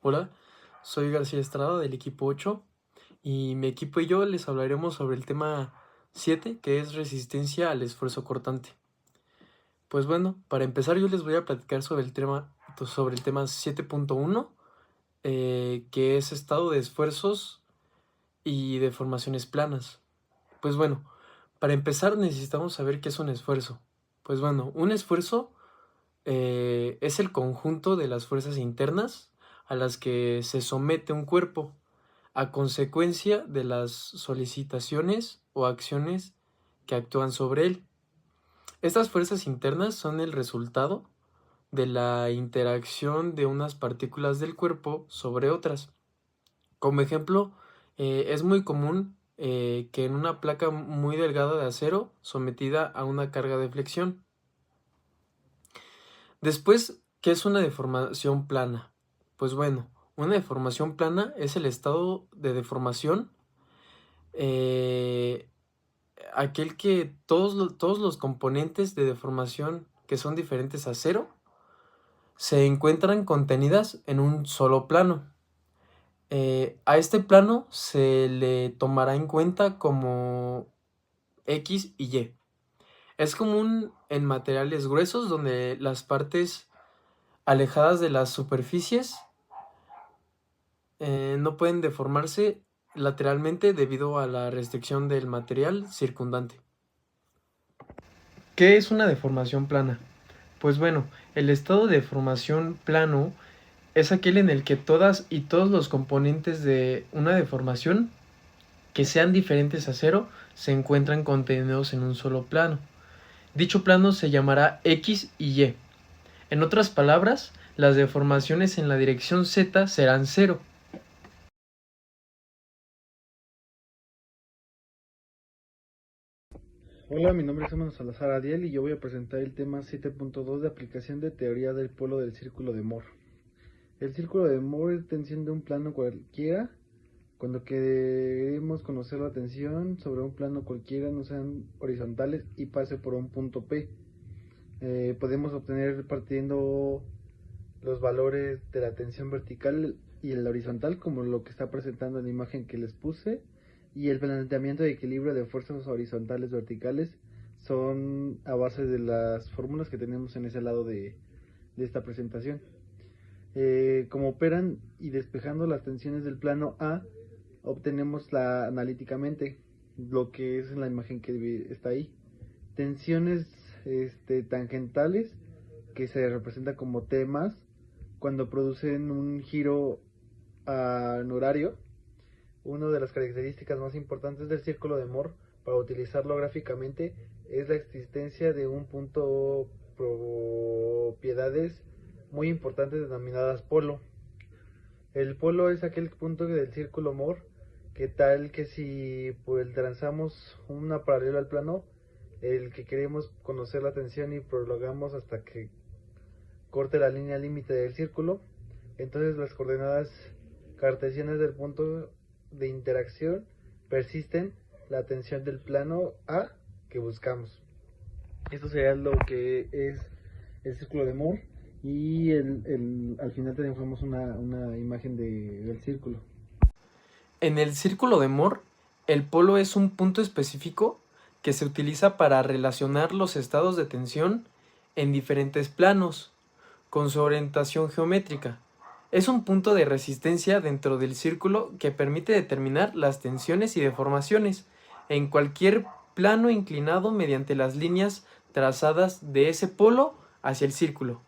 Hola, soy García Estrada del equipo 8 y mi equipo y yo les hablaremos sobre el tema 7, que es resistencia al esfuerzo cortante. Pues bueno, para empezar yo les voy a platicar sobre el tema 7.1, que es estado de esfuerzos y deformaciones planas. Pues bueno, para empezar necesitamos saber qué es un esfuerzo. Pues bueno, un esfuerzo es el conjunto de las fuerzas internas a las que se somete un cuerpo a consecuencia de las solicitaciones o acciones que actúan sobre él. Estas fuerzas internas son el resultado de la interacción de unas partículas del cuerpo sobre otras. Como ejemplo, es muy común que en una placa muy delgada de acero sometida a una carga de flexión. Después, ¿qué es una deformación plana? Pues bueno, una deformación plana es el estado de deformación, eh, aquel que todos los componentes de deformación que son diferentes a cero se encuentran contenidas en un solo plano. A este plano se le tomará en cuenta como X y Y. Es común en materiales gruesos donde las partes alejadas de las superficies no pueden deformarse lateralmente debido a la restricción del material circundante. ¿Qué es una deformación plana? Pues bueno, el estado de deformación plano es aquel en el que todas y todos los componentes de una deformación que sean diferentes a cero se encuentran contenidos en un solo plano. Dicho plano se llamará X y Y. En otras palabras, las deformaciones en la dirección Z serán cero. Hola, mi nombre es Emmanuel Salazar Adiel y yo voy a presentar el tema 7.2 de aplicación de teoría del polo del círculo de Moore. El círculo de Moore es tensión de un plano cualquiera. Cuando queremos conocer la tensión sobre un plano cualquiera no sean horizontales y pase por un punto P. Podemos obtener partiendo los valores de la tensión vertical y el horizontal, como lo que está presentando en la imagen que les puse, y el planteamiento de equilibrio de fuerzas horizontales verticales son a base de las fórmulas que tenemos en ese lado de esta presentación. Como operan y despejando las tensiones del plano A, obtenemos analíticamente lo que es en la imagen que está ahí. Tensiones tangentales, que se representa como T más, cuando producen un giro en horario. Una de las características más importantes del círculo de Moore, para utilizarlo gráficamente, es la existencia de un punto propiedades muy importantes denominadas polo. El polo es aquel punto del círculo Moore que tal que si pues transamos una paralela al plano, el que queremos conocer la tensión y prolongamos hasta que corte la línea límite del círculo, entonces las coordenadas cartesianas del punto de interacción persisten la tensión del plano A que buscamos. Esto sería lo que es el círculo de Moore y al final tenemos una imagen del círculo. En el círculo de Moore, el polo es un punto específico que se utiliza para relacionar los estados de tensión en diferentes planos con su orientación geométrica. Es un punto de resistencia dentro del círculo que permite determinar las tensiones y deformaciones en cualquier plano inclinado mediante las líneas trazadas de ese polo hacia el círculo.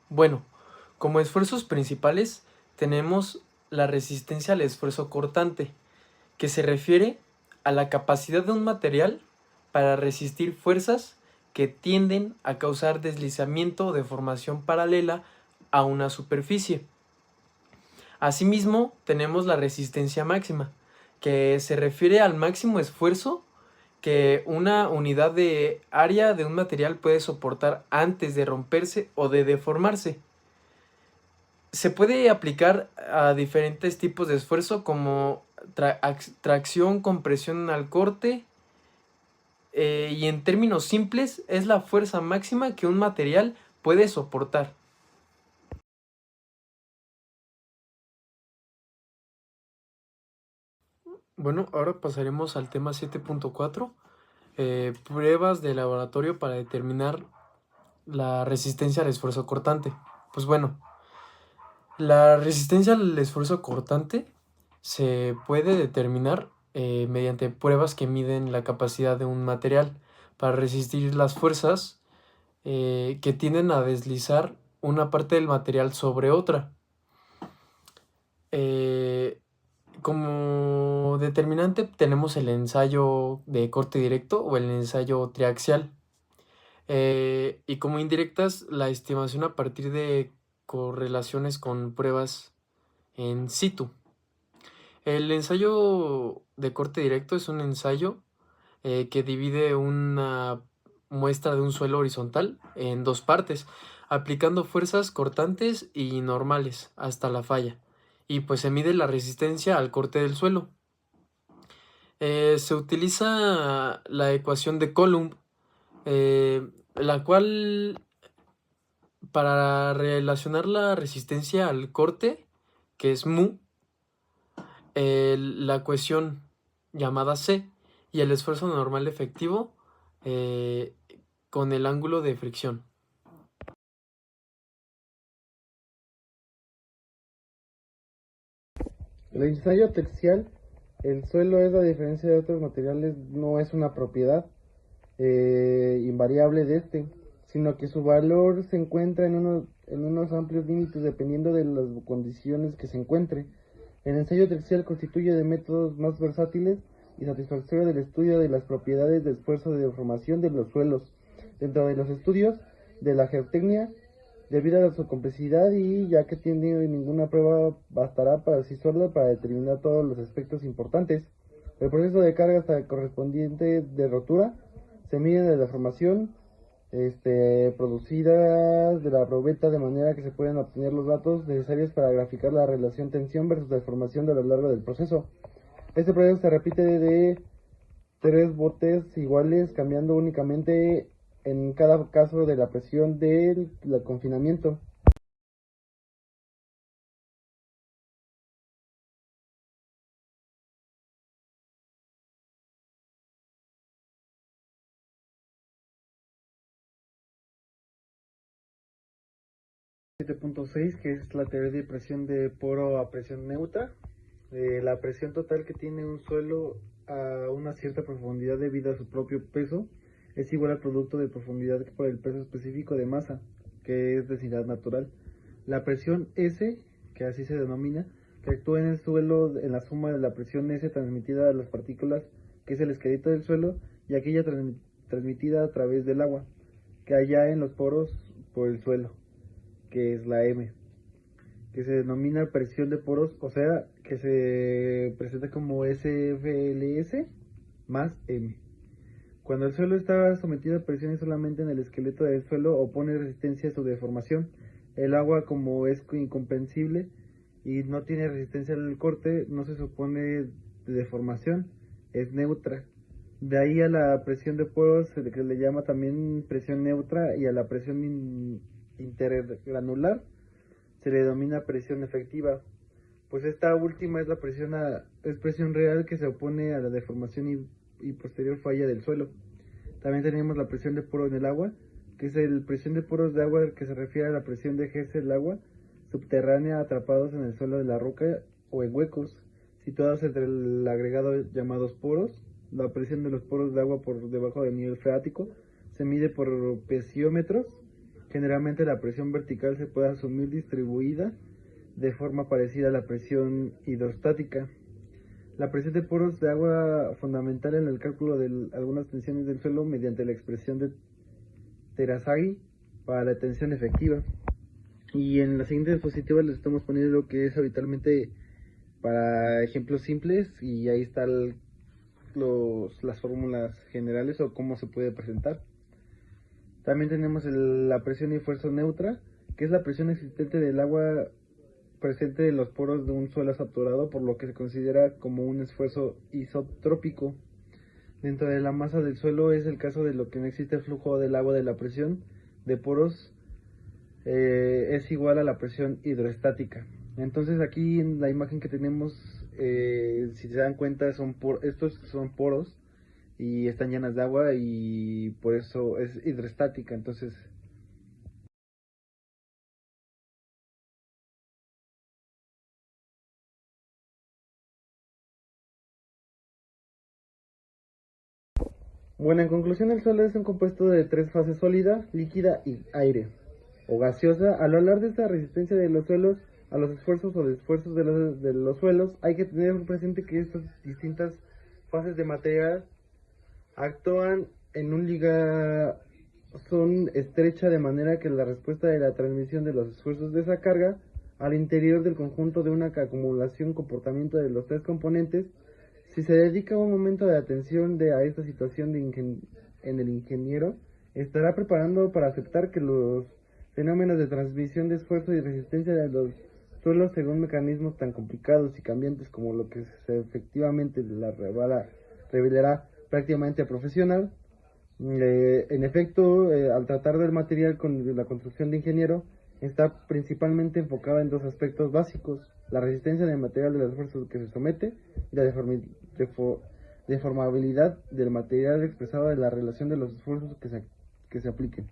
Bueno, como esfuerzos principales tenemos la resistencia al esfuerzo cortante, que se refiere a la capacidad de un material para resistir fuerzas que tienden a causar deslizamiento o deformación paralela a una superficie. Asimismo, tenemos la resistencia máxima, que se refiere al máximo esfuerzo que una unidad de área de un material puede soportar antes de romperse o de deformarse. Se puede aplicar a diferentes tipos de esfuerzo como tracción, compresión al corte, y en términos simples es la fuerza máxima que un material puede soportar. Bueno, ahora pasaremos al tema 7.4, pruebas de laboratorio para determinar la resistencia al esfuerzo cortante. Pues bueno, la resistencia al esfuerzo cortante se puede determinar mediante pruebas que miden la capacidad de un material para resistir las fuerzas que tienden a deslizar una parte del material sobre otra. Eh, Como determinante tenemos el ensayo de corte directo o el ensayo triaxial. Y como indirectas, la estimación a partir de correlaciones con pruebas en situ. El ensayo de corte directo es un ensayo que divide una muestra de un suelo horizontal en dos partes, aplicando fuerzas cortantes y normales hasta la falla. Y pues se mide la resistencia al corte del suelo. Se utiliza la ecuación de Coulomb, la cual para relacionar la resistencia al corte, que es mu, la ecuación llamada C y el esfuerzo normal efectivo eh, con el ángulo de fricción. El ensayo textial, el suelo es, a diferencia de otros materiales, no es una propiedad invariable de este, sino que su valor se encuentra en unos amplios límites dependiendo de las condiciones que se encuentre. El ensayo textial constituye de métodos más versátiles y satisfactorio del estudio de las propiedades de esfuerzo de deformación de los suelos, dentro de los estudios de la geotecnia, debido a su complejidad y ya que tiene ninguna prueba bastará para sí sola para determinar todos los aspectos importantes. El proceso de carga hasta el correspondiente de rotura se mide de la formación producidas de la probeta de manera que se pueden obtener los datos necesarios para graficar la relación tensión versus deformación a lo largo del proceso. Este proceso se repite de tres botes iguales, cambiando únicamente en cada caso de la presión del confinamiento. Siete punto seis, que es la teoría de presión de poro a presión neutra. La presión total que tiene un suelo a una cierta profundidad debido a su propio peso es igual al producto de profundidad por el peso específico de masa, que es densidad natural. La presión S, que así se denomina, que actúa en el suelo en la suma de la presión S transmitida a las partículas, que es el esqueleto del suelo, y aquella transmitida a través del agua, que hay en los poros por el suelo, que es la M, que se denomina presión de poros, o sea, que se presenta como SFLS más M. Cuando el suelo está sometido a presiones solamente en el esqueleto del suelo, opone resistencia a su deformación. El agua, como es incomprensible y no tiene resistencia al corte, no se supone de deformación, es neutra. De ahí a la presión de poros, que le llama también presión neutra, y a la presión intergranular se le denomina presión efectiva. Pues esta última es es presión real que se opone a la deformación y posterior falla del suelo. También tenemos la presión de poro en el agua, que es la presión de poros de agua que se refiere a la presión de ejerce del agua subterránea atrapados en el suelo de la roca o en huecos situados entre el agregado llamados poros. La presión de los poros de agua por debajo del nivel freático se mide por pesiómetros. Generalmente la presión vertical se puede asumir distribuida de forma parecida a la presión hidrostática. La presión de poros de agua fundamental en el cálculo de algunas tensiones del suelo mediante la expresión de Terazaghi para la tensión efectiva. Y en las siguientes diapositivas les estamos poniendo lo que es habitualmente para ejemplos simples y ahí están las fórmulas generales o cómo se puede presentar. También tenemos la presión y fuerza neutra, que es la presión existente del agua presente en los poros de un suelo saturado, por lo que se considera como un esfuerzo isotrópico. Dentro de la masa del suelo es el caso de lo que no existe flujo del agua de la presión de poros es igual a la presión hidroestática. Entonces aquí en la imagen que tenemos si se dan cuenta, estos son poros y están llenas de agua y por eso es hidrostática. Entonces, bueno, en conclusión, el suelo es un compuesto de tres fases: sólida, líquida y aire o gaseosa. Al hablar de esta resistencia de los suelos a los esfuerzos o desfuerzos de los suelos, hay que tener presente que estas distintas fases de material actúan en un ligazón estrecha, de manera que la respuesta de la transmisión de los esfuerzos de esa carga al interior del conjunto de una acumulación comportamiento de los tres componentes. Si se dedica un momento de atención a esta situación en el ingeniero, estará preparando para aceptar que los fenómenos de transmisión de esfuerzo y resistencia de los suelos según mecanismos tan complicados y cambiantes como lo que efectivamente revelará prácticamente profesional. En efecto, al tratar del material con la construcción de ingeniero, está principalmente enfocada en dos aspectos básicos: la resistencia del material de los esfuerzos que se somete y la deformabilidad del material expresado en la relación de los esfuerzos que se apliquen.